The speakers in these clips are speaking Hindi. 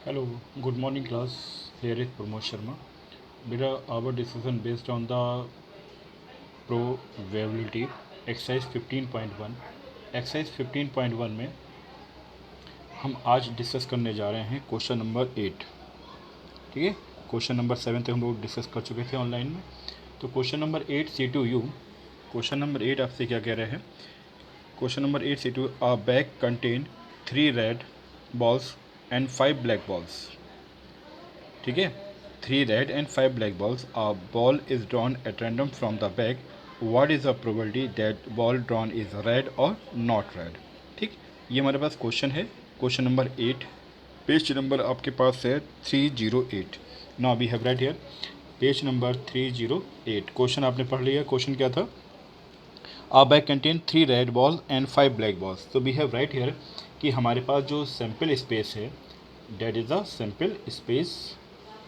Hello, good morning class. Here is Pramod Sharma. Beta our discussion based on the probability exercise 15.1. Exercise 15.1 में हम आज डिस्कस करने जा रहे हैं क्वेश्चन नंबर 8। ठीक है, क्वेश्चन नंबर 7 तक हम लोग डिस्कस कर चुके थे ऑनलाइन में। तो question number 8 C2U, question number 8 आपसे क्या कह रहे हैं। Question number 8 C2, a bag contain 3 red balls and 5 black balls. ठीक है, 3 red and 5 black balls. A ball is drawn at random from the bag. What is the probability that ball drawn is red और नॉट रेड। ठीक, ये हमारे पास क्वेश्चन है, क्वेश्चन नंबर 8। पेज नंबर आपके पास है 308। Now we have right here page number 308। Question आपने पढ़ लिया। क्वेश्चन क्या था, a bag contain 3 red ball and 5 black balls. तो वी हैव राइट हियर कि हमारे पास जो सैम्पल स्पेस है that is a sample space.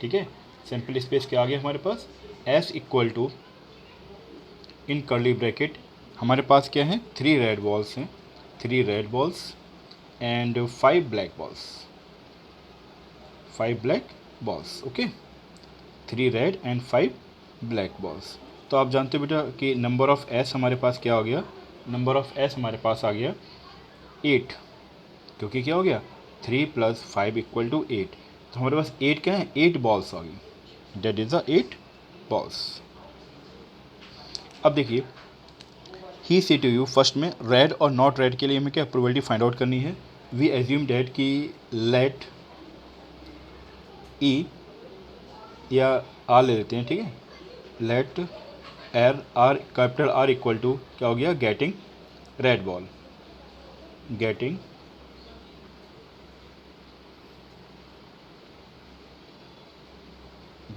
ठीक है, सैम्पल स्पेस क्या आ गया हमारे पास, S equal to in curly bracket हमारे पास क्या है, 3 रेड बॉल्स हैं, 3 red balls and 5 black balls, 5 black balls. Okay, 3 red and 5 black balls. तो आप जानते हो बेटा कि नंबर ऑफ एस हमारे पास क्या हो गया, नंबर ऑफ एस हमारे पास आ गया 8, क्योंकि क्या हो गया 3 + 5 = 8। तो हमारे पास 8 क्या है, 8 बॉल्स आ गई, डेट इज़ द 8 बॉल्स। अब देखिए he see to you, first में रेड और नॉट रेड के लिए हमें क्या प्रोबेबिलिटी फाइंड आउट करनी है। वी एज्यूम डेट कि लेट ई या आर ले लेते हैं। ठीक है, let R capital R equal to क्या हो गया, getting red ball, getting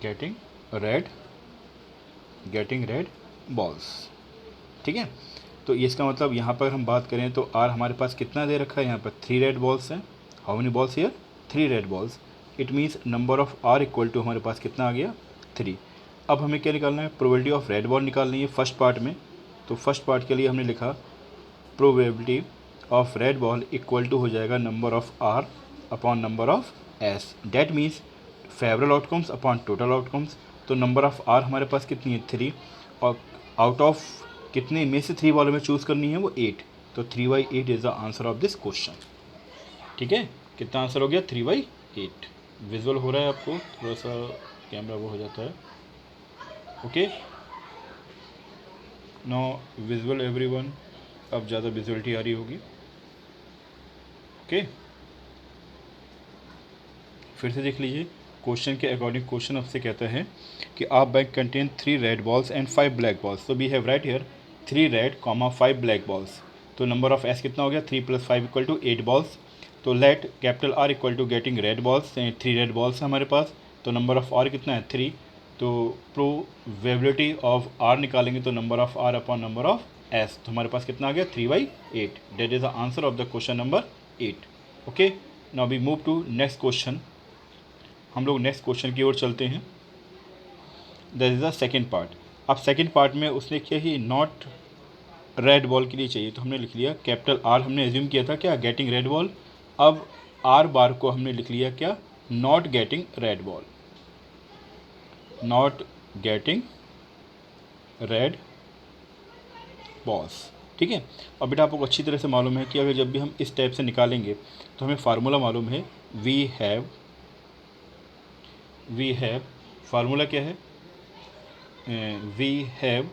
getting red balls. ठीक है, तो ये इसका मतलब यहाँ पर हम बात करें तो आर हमारे पास कितना दे रखा है, यहाँ पर 3 रेड बॉल्स हैं। How many balls here, 3 red balls. It means number of R equal to हमारे पास कितना आ गया, 3। अब हमें क्या निकालना है, प्रोबेबिलिटी ऑफ रेड बॉल निकालनी है फर्स्ट पार्ट में। तो फर्स्ट पार्ट के लिए हमने लिखा probability of red ball equal to हो जाएगा number of R upon number of S. That means favourable outcomes upon total outcomes. तो नंबर ऑफ आर हमारे पास कितनी है, 3, और आउट ऑफ कितने में से 3 बॉल में चूज़ करनी है, वो 8। तो 3/8 is the answer of this question. ठीक है, कितना आंसर हो गया, 3/8। विजुअल हो रहा है आपको, थोड़ा सा कैमरा वो हो जाता है। ओके, नो विजुअल एवरीवन, अब ज़्यादा विजुअलिटी आ रही होगी। ओके, फिर से देख लीजिए क्वेश्चन के अकॉर्डिंग। क्वेश्चन आपसे कहता है कि आप bag contain 3 red balls and 5 black balls. तो we have right here 3 red, 5 black balls. तो नंबर ऑफ एस कितना हो गया, 3 + 5 = 8 बॉल्स। तो let capital R equal to getting red balls, 3 red balls है हमारे पास। तो नंबर ऑफ आर कितना है, 3। तो प्रोबेबिलिटी ऑफ आर निकालेंगे तो number of R upon number of S. तो हमारे पास कितना आ गया, 3/8। That is the answer of the question number 8। Okay, now we move to next question. हम लोग नेक्स्ट क्वेश्चन की ओर चलते हैं। That is the second part. अब सेकेंड पार्ट में उसने क्या ही नॉट रेड बॉल के लिए चाहिए, तो हमने लिख लिया कैपिटल आर, हमने एज्यूम किया था क्या, गेटिंग रेड बॉल। अब आर बार को हमने लिख लिया क्या, not getting red ball, not getting red balls. ठीक है, और बेटा आपको अच्छी तरह से मालूम है कि अगर जब भी हम इस टाइप से निकालेंगे तो हमें फार्मूला मालूम है, वी हैव फार्मूला क्या है, we have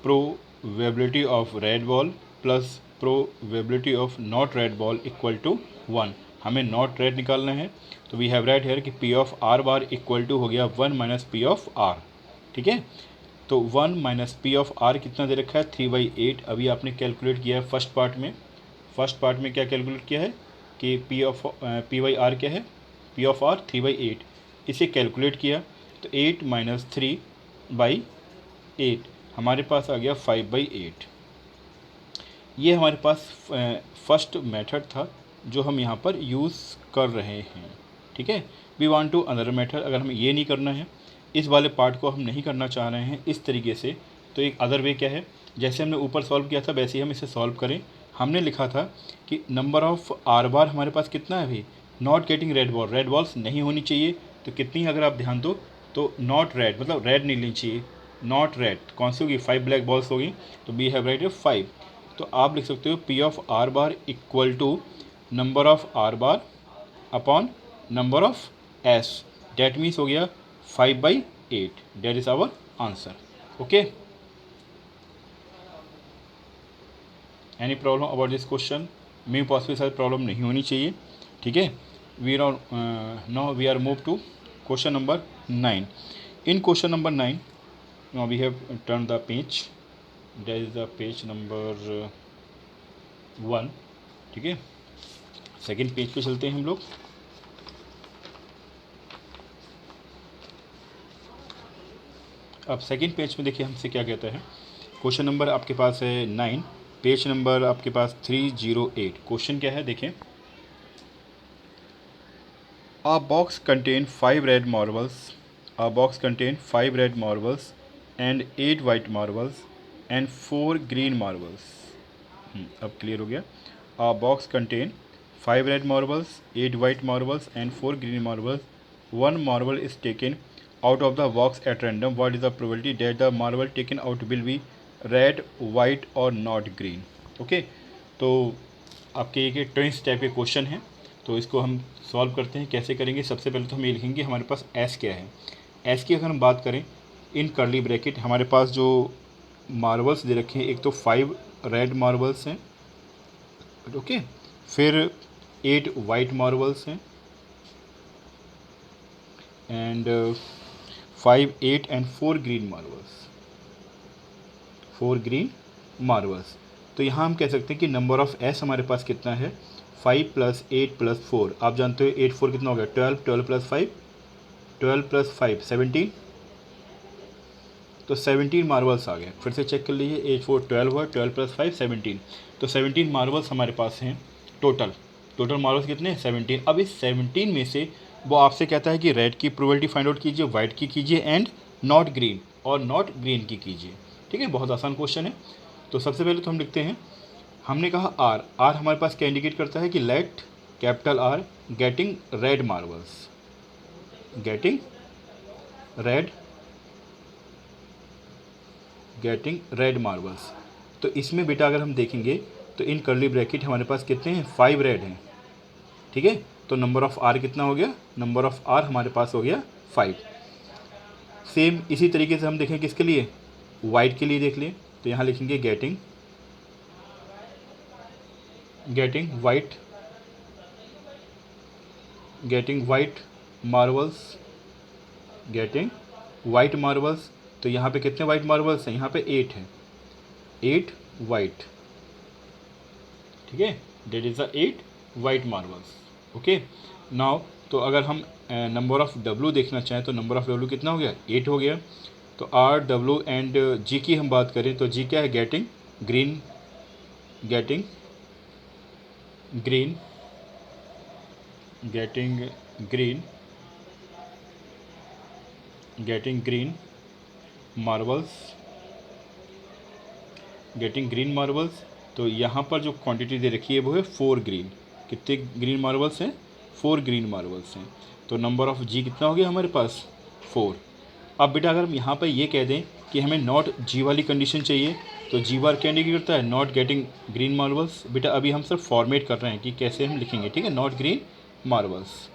probability of red ball plus probability of not red ball equal to 1। हमें नॉट रेड निकालना है, तो वी हैव राइट हेयर कि P of R bar equal to हो गया 1 - पी ऑफ आर। ठीक है, तो 1 - पी ऑफ आर कितना दे रखा है, 3/8। अभी आपने कैलकुलेट किया है फर्स्ट पार्ट में। फर्स्ट पार्ट में क्या कैलकुलेट किया है कि पी/आर क्या है, पी ऑफ आर 3/8। इसे कैलकुलेट किया तो 8 - 3/8 हमारे पास आ गया 5/8। ये हमारे पास फर्स्ट मेथड था जो हम यहाँ पर यूज़ कर रहे हैं। ठीक है, we want to another method. अगर हमें ये नहीं करना है, इस वाले पार्ट को हम नहीं करना चाह रहे हैं इस तरीके से, तो एक अदर वे क्या है, जैसे हमने ऊपर सॉल्व किया था वैसे ही हम इसे सॉल्व करें। हमने लिखा था कि नंबर ऑफ़ आर बार हमारे पास कितना है भाई, नॉट गेटिंग रेड बॉल्स नहीं होनी चाहिए। तो कितनी अगर आप ध्यान दो तो नॉट रेड मतलब रेड नहीं लेनी चाहिए, नॉट रेड कौन सी होगी, 5 ब्लैक बॉल्स होगी, तो बी हैव राइट 5। तो आप लिख सकते हो P of R bar equal to number of R bar upon number of S, that means हो गया 5/8, that is our answer. Okay, any problem about this question? May possible सारी प्रॉब्लम नहीं होनी चाहिए। ठीक है, we are now we are move to question number 9। In question number 9 now we have turned the page, that is the page number 1। ठीक है, सेकेंड पेज पे चलते हैं हम लोग। अब सेकेंड पेज में देखिए हमसे क्या कहता है। क्वेश्चन नंबर आपके पास है 9, पेज नंबर आपके पास 308। क्वेश्चन क्या है देखें, A box contain 5 red marbles. A box contain 5 red marbles and 8 white marbles and 4 green marbles. अब क्लियर हो गया। A box contain 5 red marbles, 8 white marbles and 4 green marbles. One marble is taken out of the box at random. What is the probability that the marble taken out will be red, white or not green? Okay, तो आपके ये ट्वेंस टाइप के क्वेश्चन हैं, तो इसको हम सॉल्व करते हैं। कैसे करेंगे, सबसे पहले तो हम ये लिखेंगे हमारे पास एस क्या है। एस की अगर हम बात करें, इन कर्ली ब्रैकेट हमारे पास जो मार्बल्स दे रखे हैं, एक तो 5 रेड मार्बल्स हैं, ओके, फिर 8 वाइट मार्बल्स हैं and 5, 8 and 4 green marbles, 4 green marbles. तो यहाँ हम कह सकते हैं कि नंबर ऑफ एस हमारे पास कितना है, 5 + 8 + 4। आप जानते हो 8 4 कितना हो गया, 12, 12 + 5, 12 + 5 17, तो 17 मार्बल्स आ गए। फिर से चेक कर लीजिए, 8 4 12 हुआ, 12 + 5 17, तो 17 मार्बल्स हमारे पास हैं टोटल। टोटल मार्बल्स कितने हैं, 17। अब इस 17 में से वो आपसे कहता है कि रेड की प्रोबेबिलिटी फाइंड आउट कीजिए, वाइट की कीजिए एंड नॉट ग्रीन और नॉट ग्रीन की कीजिए। ठीक है, बहुत आसान क्वेश्चन है। तो सबसे पहले तो हम लिखते हैं, हमने कहा आर, आर हमारे पास क्या इंडिकेट करता है कि late capital are getting red marbles, getting red marbles. तो इसमें बेटा अगर हम देखेंगे तो इन कर्ली ब्रैकेट हमारे पास कितने हैं, 5 रेड हैं। ठीक है, तो नंबर ऑफ आर कितना हो गया, नंबर ऑफ आर हमारे पास हो गया 5। सेम इसी तरीके से हम देखें किसके लिए, वाइट के लिए देख लें, तो यहाँ लिखेंगे गेटिंग वाइट मार्बल्स, तो यहाँ पे कितने वाइट मार्बल्स हैं, यहाँ पे 8 हैं, 8 वाइट। ठीक है, that is the 8 white marbles. Okay, now तो अगर हम नंबर ऑफ डब्लू देखना चाहें तो नंबर ऑफ डब्लू कितना हो गया, 8 हो गया। तो आर डब्लू एंड जी की हम बात करें तो जी क्या है, गेटिंग ग्रीन मार्बल्स। तो यहाँ पर जो क्वांटिटी दे रखी है वो है 4 ग्रीन। कितने ग्रीन मार्बल्स हैं, 4 ग्रीन मार्बल्स हैं। तो नंबर ऑफ जी कितना हो गया हमारे पास, 4। अब बेटा अगर हम यहाँ पर ये कह दें कि हमें नॉट जी वाली कंडीशन चाहिए, तो जी बार क्या इंडिकेट करता है, नॉट गेटिंग ग्रीन मार्बल्स। बेटा अभी हम सिर्फ फॉर्मेट कर रहे हैं कि कैसे हम लिखेंगे। ठीक है, नॉट ग्रीन मार्बल्स।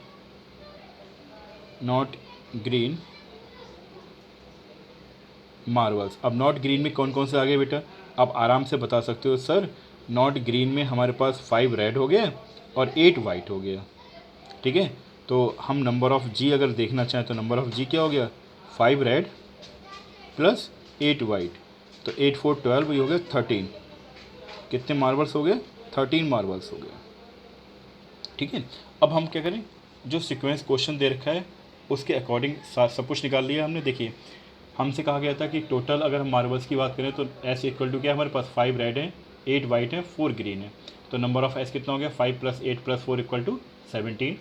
अब नॉट ग्रीन में कौन कौन से आ गए बेटा, आप आराम से बता सकते हो, सर नॉट ग्रीन में हमारे पास 5 रेड हो गया और 8 वाइट हो गया। ठीक है, तो हम नंबर ऑफ़ जी अगर देखना चाहें तो नंबर ऑफ़ जी क्या हो गया, 5 रेड प्लस 8 वाइट, तो 8 4 12, ये हो गया 13। कितने मार्बल्स हो गए, 13 मार्बल्स हो गए। ठीक है, अब हम क्या करें, जो सीक्वेंस क्वेश्चन दे रखा है उसके अकॉर्डिंग सब कुछ निकाल लिया हमने। देखिए हमसे कहा गया था कि टोटल अगर हम मार्बल्स की बात करें तो एस इक्वल टू क्या, हमारे पास 5 रेड हैं, 8 वाइट हैं, 4 ग्रीन है। तो नंबर ऑफ एस कितना हो गया, 5 + 8 + 4 = 17।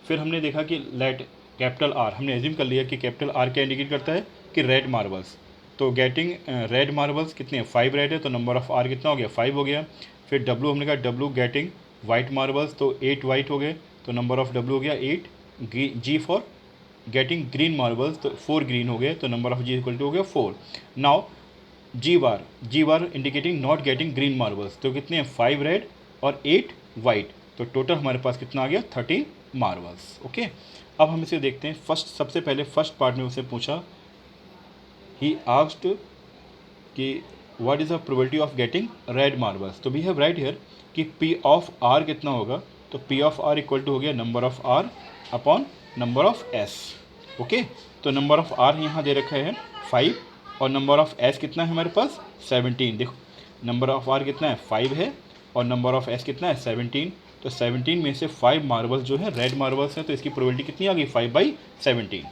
फिर हमने देखा कि लेट कैपिटल आर, हमने एज्यूम कर लिया कि कैपिटल आर क्या इंडिकेट करता है कि रेड मार्बल्स। तो गेटिंग रेड मार्बल्स कितने हैं, 5 रेड है, तो नंबर ऑफ आर कितना हो गया, 5 हो गया। फिर डब्लू हमने कहा डब्लू गेटिंग वाइट मार्बल्स, तो 8 वाइट हो गए, तो नंबर ऑफ W हो गया 8, G for getting green marbles, तो 4 ग्रीन हो गए, तो number of G equal to हो गया 4। Now G bar indicating not getting green marbles, तो कितने हैं 5 रेड और 8 वाइट, तो टोटल हमारे पास कितना आ गया 13 मार्बल्स। ओके, अब हम इसे देखते हैं। सबसे पहले फर्स्ट पार्ट में उसे पूछा, ही आस्क्ड कि what is the probability of getting red marbles, तो वी हैव राइट हियर कि पी ऑफ आर कितना होगा, तो P of R equal to हो गया number of R upon number of S. Okay, तो नंबर ऑफ आर यहाँ दे रखा है 5 और नंबर ऑफ एस कितना है हमारे पास 17। देखो नंबर ऑफ आर कितना है 5 है और नंबर ऑफ एस कितना है 17, तो 17 में से 5 मार्बल्स जो है रेड मार्बल्स हैं, तो इसकी प्रोबेबिलिटी कितनी आ गई 5/17,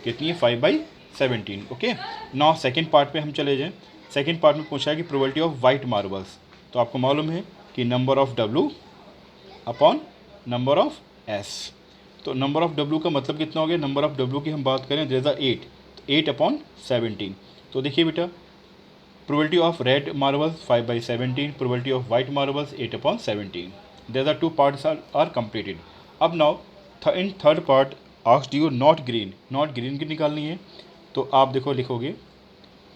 कितनी है 5/17। ओके, नाउ सेकंड पार्ट पे हम चले जाएं। सेकंड पार्ट में पूछा है कि प्रोबेबिलिटी ऑफ वाइट मार्बल्स, तो आपको मालूम है कि number of W upon number of S, तो नंबर ऑफ W का मतलब कितना हो गया, नंबर ऑफ W की हम बात करें देयर इज 8, तो 8/17। तो देखिए बेटा, probability of red marbles 5/17, probability of white marbles 8/17, there are 2 parts are completed. अब now in third part asked you not green की निकालनी है, तो आप देखो लिखोगे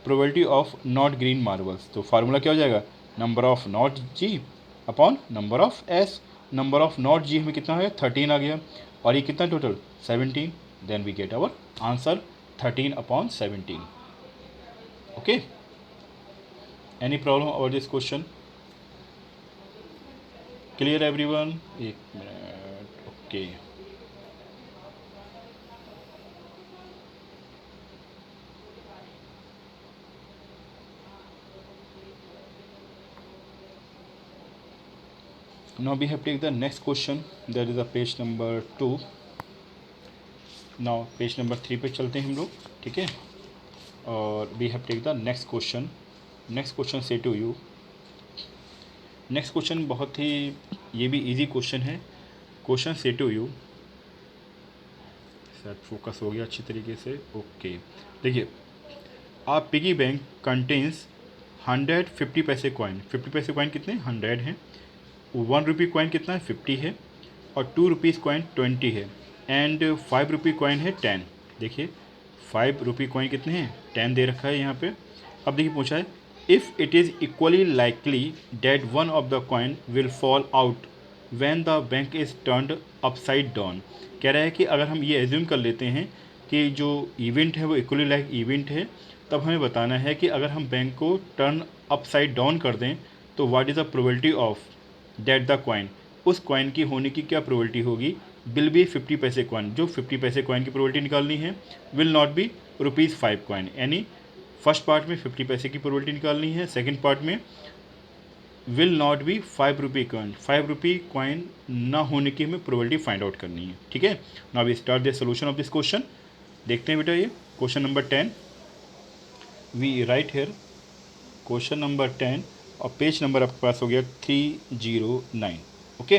probability of not green marbles, तो फार्मूला क्या हो जाएगा, number of not G upon number of S। Number of not G हमें कितना है 13 आ गया, और ये कितना total 17, then we get our answer 13/17। Okay, any problem about this question, clear everyone? एक minute, okay. Now we have take the next question, that is a page number 2। now page number 3 पे चलते हैं हम लोग, ठीक है। और we have take the next question. Next question say to you, next question बहुत ही, ये भी इजी क्वेश्चन है। क्वेश्चन से टू यू, शायद फोकस हो गया अच्छी तरीके से। ओके, देखिए, आप पिगी बैंक कंटेन्स 150 पैसे कॉइन, 50 पैसे कॉइन कितने 100 हैं, 1 रुपी कॉइन कितना है 50 है, और 2 रुपीज़ कॉइन 20 है, एंड 5 रुपी कॉइन है 10। देखिए 5 रुपी कॉइन कितने हैं 10 दे रखा है यहाँ पे। अब देखिए पूछा है, if it is equally likely that one of the coin will fall out when the bank is turned upside down. कह रहा है कि अगर हम ये एज्यूम कर लेते हैं कि जो इवेंट है वो इक्वली लाइक इवेंट है, तब हमें बताना है कि अगर हम बैंक को टर्न अपसाइड डाउन कर दें तो what is the probability of that the coin, उस कॉइन की होने की क्या प्रोबेबिलिटी होगी। विल बी 50 पैसे कॉइन, जो 50 पैसे कॉइन की प्रोबेबिलिटी निकालनी है। विल नॉट बी ₹5 कॉइन, यानी फर्स्ट पार्ट में 50 पैसे की प्रोबेबिलिटी निकालनी है, सेकंड पार्ट में will not be 5 rupee coin, 5 rupee coin ना होने की हमें प्रोबेबिलिटी फाइंड आउट करनी है, ठीक है। Now we start the solution of this question. देखते हैं बेटा, ये question number 10 we write here, question number 10, और पेज नंबर आपके पास हो गया 309। ओके,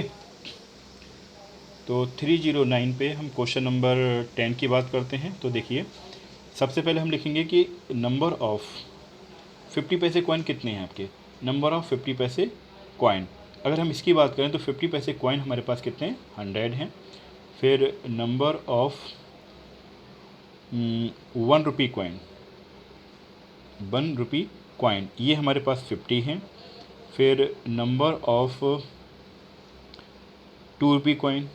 तो 309 पे हम क्वेश्चन नंबर 10 की बात करते हैं। तो देखिए, सबसे पहले हम लिखेंगे कि नंबर ऑफ़ 50 पैसे कॉइन कितने हैं आपके, नंबर ऑफ़ 50 पैसे कॉइन। अगर हम इसकी बात करें तो 50 पैसे कॉइन हमारे पास कितने हैं 100 हैं। फिर number of 1 rupee coin, 1 rupee coin ये हमारे पास 50 हैं। फिर number of 2 rupee coin,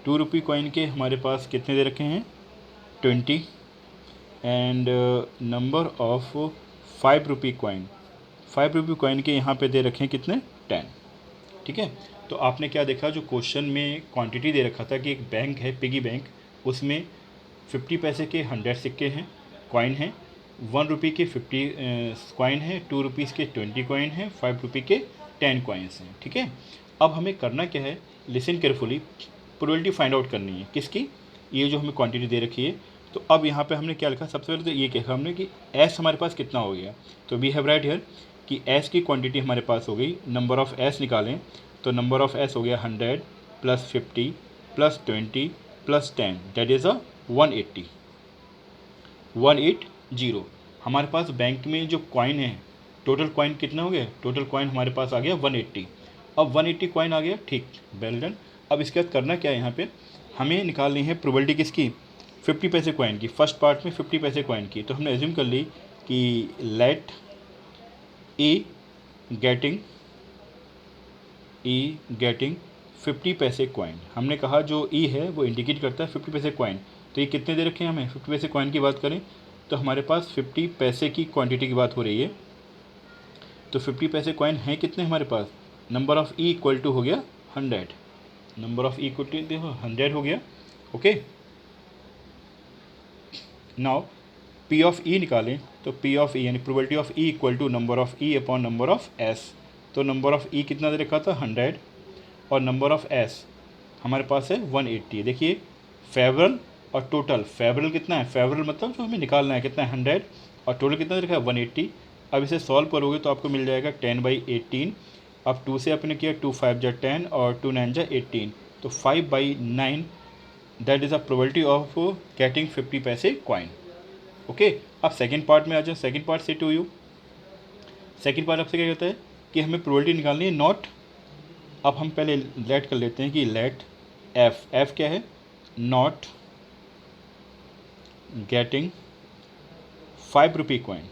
2 rupee coin के हमारे पास कितने दे रखे हैं 20। And number of 5 rupee coin, 5 rupee coin के यहाँ पे दे रखे हैं कितने 10, ठीक है। तो आपने क्या देखा, जो क्वेश्चन में क्वांटिटी दे रखा था कि एक बैंक है पिगी बैंक, उसमें 50 पैसे के 100 सिक्के हैं कॉइन हैं, 1 रुपी के 50 कॉइन है, 2 रुपीज़ के 20 कॉइन है, 5 रुपी के 10 कॉइन्स हैं, ठीक है। अब हमें करना क्या है, listen carefully, probability find out करनी है किसकी, ये जो हमें क्वांटिटी दे रखी है। तो अब यहाँ पे हमने क्या लिखा, सबसे पहले तो ये कहा हमने कि एस हमारे पास कितना हो गया, तो वी हैव राइट हियर कि एस की क्वांटिटी हमारे पास हो गई, नंबर ऑफ़ एस निकालें तो नंबर ऑफ़ एस हो गया 100 + 50 + 20 + 10, दैट इज़ 180, 180। हमारे पास बैंक में जो कॉइन है, टोटल कॉइन कितना हो गया, टोटल कॉइन हमारे पास आ गया 180। अब 180 कॉइन आ गया, ठीक, वेल डन। अब इसके बाद करना क्या है, यहाँ पे हमें निकालनी है प्रोबेबिलिटी किसकी, 50 पैसे कॉइन की। फर्स्ट पार्ट में 50 पैसे कॉइन की, तो हमने एज्यूम कर ली कि लेट ई गेटिंग 50 पैसे कॉइन। हमने कहा जो ई है वो इंडिकेट करता है 50 पैसे कॉइन। तो ये कितने दे रखे हैं हमें, 50 पैसे कॉइन की बात करें तो हमारे पास 50 पैसे की क्वांटिटी की बात हो रही है। तो 50 पैसे कॉइन हैं कितने हमारे पास, number of E equal to हो गया 100, number of E equal to देखो 100 हो गया। Okay, now P of E निकालें तो पी ऑफ ई यानी probability of E equal to number of E upon number of S. तो नंबर ऑफ़ ई कितना दे रखा था 100 और नंबर ऑफ़ एस हमारे पास है 180। देखिए फेवरल और टोटल, फेवरल कितना है, फेवरल मतलब जो हमें निकालना है कितना है 100 और टोटल कितना दे रखा है 180। अब इसे सॉल्व करोगे तो आपको मिल जाएगा 10/18। अब 2 से आपने किया 2 5 जा 10 और 2 9 जा 18, तो 5/9 that is a probability of getting 50 पैसे कॉइन। ओके, अब सेकंड पार्ट में आ जाओ। सेकंड पार्ट से टू यू, सेकंड पार्ट आपसे क्या कहता है कि हमें प्रोबेबिलिटी निकालनी है नॉट। अब हम पहले लेट कर लेते हैं कि लेट एफ क्या है, not getting 5 rupee coin,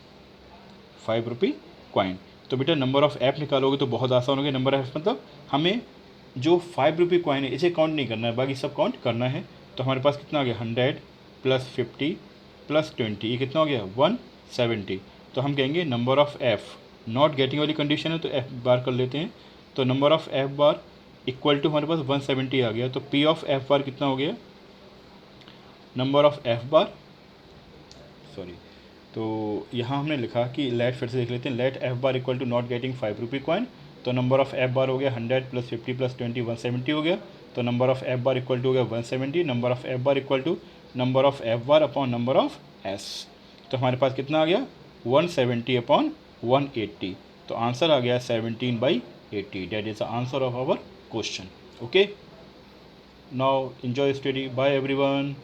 5 rupee coin. तो बेटा नंबर ऑफ़ ऐप निकालोगे तो बहुत आसान हो गया। नंबर ऑफ मतलब हमें जो 5 रुपी कॉइन है इसे काउंट नहीं करना है, बाकी सब काउंट करना है। तो हमारे पास कितना आ गया 100 + 50 + 20, ये कितना हो गया 170। तो हम कहेंगे number of F, not getting वाली कंडीशन है तो एफ बार कर लेते हैं। तो number of F bar equal to हमारे पास 170 आ गया। तो पी ऑफ एफ बार कितना हो गया, number of F bar, sorry, तो यहाँ हमने लिखा कि लेट, फिर से देख लेते हैं, let F bar equal to not getting 5 rupee coin. तो नंबर ऑफ़ एफ बार हो गया 100 + 50 + 20 170 हो गया। तो number of F bar equal to हो गया 170, number of F bar equal to number of F bar upon number of S. तो हमारे पास कितना आ गया 170 अपॉन 180। तो आंसर आ गया 17/80, that is the answer of our question. Okay, now enjoy study, bye everyone।